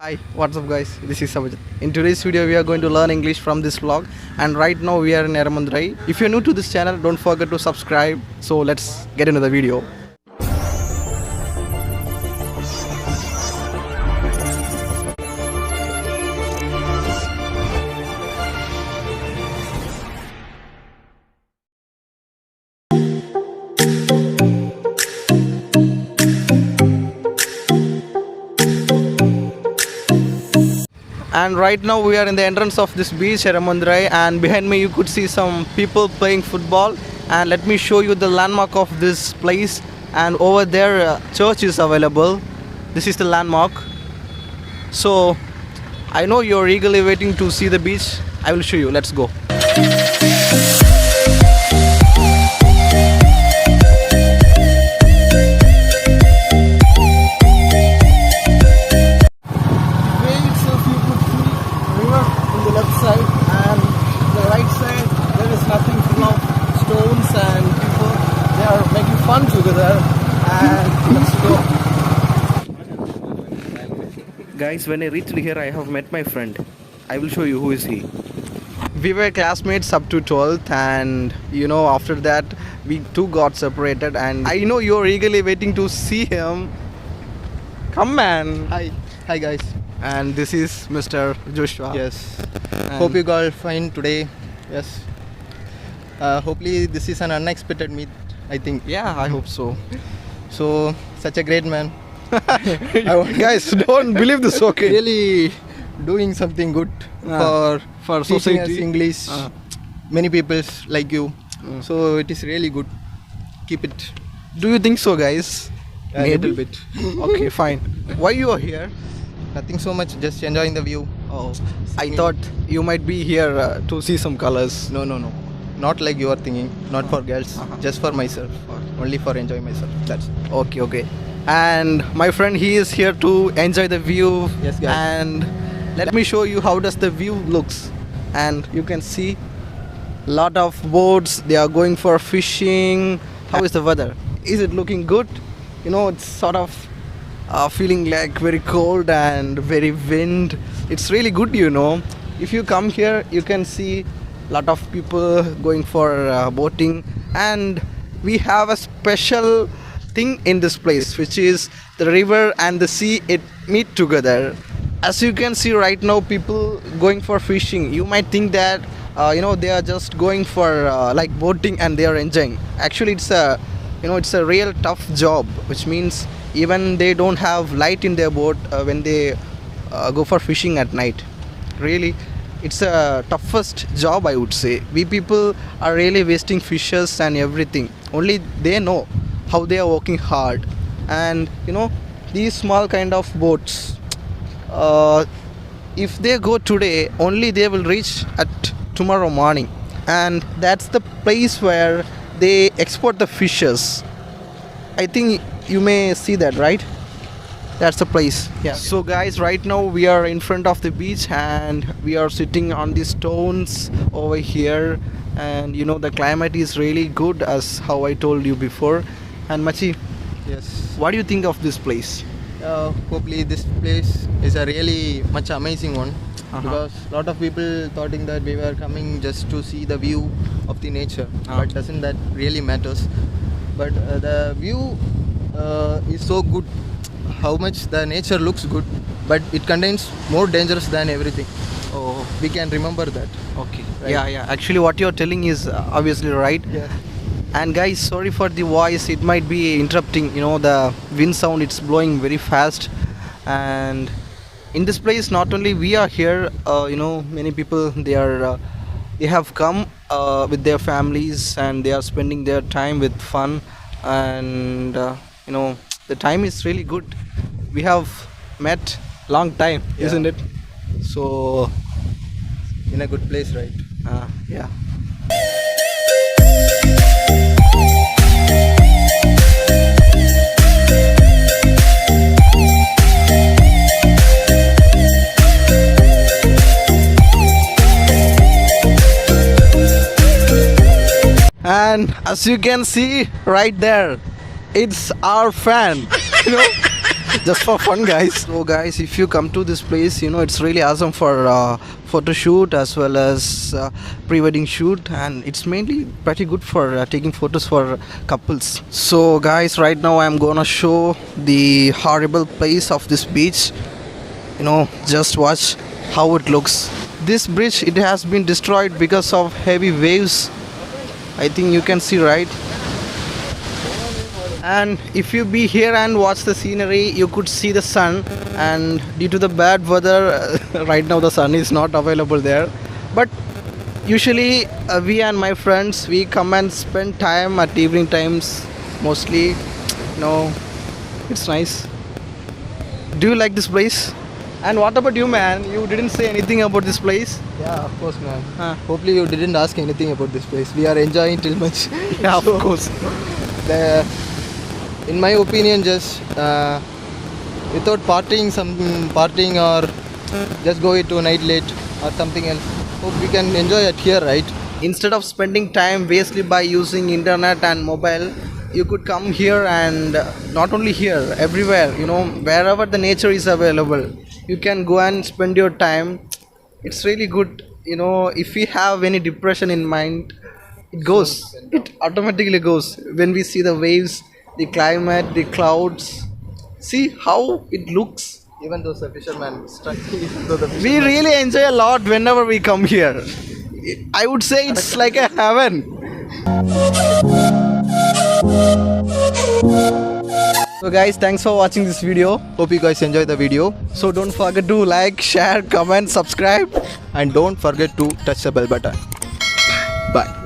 Hi, what's up guys? This is Sabajit. In today's video we are going to learn English from this vlog, and right now we are in Eramandurai. If you're new to this channel, don't forget to subscribe. So let's get into the video. And right now we are in the entrance of this beach, Eramandurai, and behind me you could see some people playing football. And let me show you the landmark of this place. And over there, church is available. This is the landmark. So I know you're eagerly waiting to see the beach. I will show you. Let's go. Left side, and the right side there is nothing, full of stones and people. They are making fun together. And let's go. Guys, when I reached here I have met my friend. I will show you who is he. We were classmates up to 12th, and after that we two got separated, and I know you're eagerly waiting to see him. Come man. Hi guys. And this is Mr. Joshua. Yes. And Hope you all fine today. Yes. Hopefully this is an unexpected meet, I think. Yeah, I hope so. So such a great man. Guys, don't believe this, okay? Really doing something good for teaching society. us English. Many people like you. So it is really good. Keep it. Do you think so, guys? A little bit. Okay, fine. Why you are here? Nothing so much. Just enjoying the view. Oh, I thought you might be here to see some colors. No. Not like you are thinking. Not for girls. Just for myself. Only for enjoying myself. That's it. Okay. And my friend, he is here to enjoy the view. Yes, guys. And let me show you how does the view looks. And you can see lot of boats. They are going for fishing. How is the weather? Is it looking good? It's sort of feeling like very cold and very wind. It's really good. If you come here you can see lot of people going for boating, and we have a special thing in this place, which is the river and the sea, it meet together. As you can see right now, people going for fishing. You might think that they are just going for like boating and they are enjoying. Actually it's a it's a real tough job, which means even they don't have light in their boat when they go for fishing at night. Really, it's a toughest job, I would say. We people are really wasting fishes and everything. Only they know how they are working hard. And these small kind of boats, if they go today, only they will reach at tomorrow morning. And that's the place where they export the fishes. I think you may see that, right? That's the place. Yeah. So guys, right now we are in front of the beach and we are sitting on the stones over here, and the climate is really good, as how I told you before. And Machi, Yes. what do you think of this place? Hopefully this place is a really much amazing one, because lot of people thoughting that we were coming just to see the view of the nature, but doesn't that really matters. But the view is so good, how much the nature looks good, but it contains more dangers than everything. Oh, We can remember that. okay. Right. Yeah. Actually, what you're telling is obviously right. Yeah. And guys, sorry for the voice, it might be interrupting. The wind sound, it's blowing very fast. And in this place, not only we are here, many people, they have come with their families, and they are spending their time with fun. And the time is really good. We have met long time, Yeah. isn't it? So In a good place, right? yeah. And as you can see right there, it's our fan. just for fun, guys. So guys, if you come to this place, you know, it's really awesome for photo shoot as well as pre-wedding shoot, and it's mainly pretty good for taking photos for couples. So guys, right now I'm gonna show the horrible place of this beach. You know, just watch how it looks. This bridge, it has been destroyed because of heavy waves. I think you can see, right? And if you be here and watch the scenery, you could see the sun, and due to the bad weather right now the sun is not available there. But usually we and my friends, we come and spend time at evening times mostly. You know, it's nice. Do you like this place? And what about you, man? You didn't say anything about this place. Yeah, of course, man. Hopefully you didn't ask anything about this place. We are enjoying till much. Yeah, of course. The, in my opinion, just without partying or just go to night late or something else. Hope we can enjoy it here, right? Instead of spending time wastely by using internet and mobile, you could come here, and not only here, everywhere, you know, wherever the nature is available, you can go and spend your time. It's really good, you know. If we have any depression in mind, it automatically goes when we see the waves, the climate, the clouds. See how it looks. Even though the fisherman struck, even though the We fisherman, really enjoy a lot whenever we come here. I would say it's like a heaven. So guys, thanks for watching this video. hope you guys enjoy the video, So don't forget to like, share, comment, subscribe. and don't forget to touch the bell button. Bye.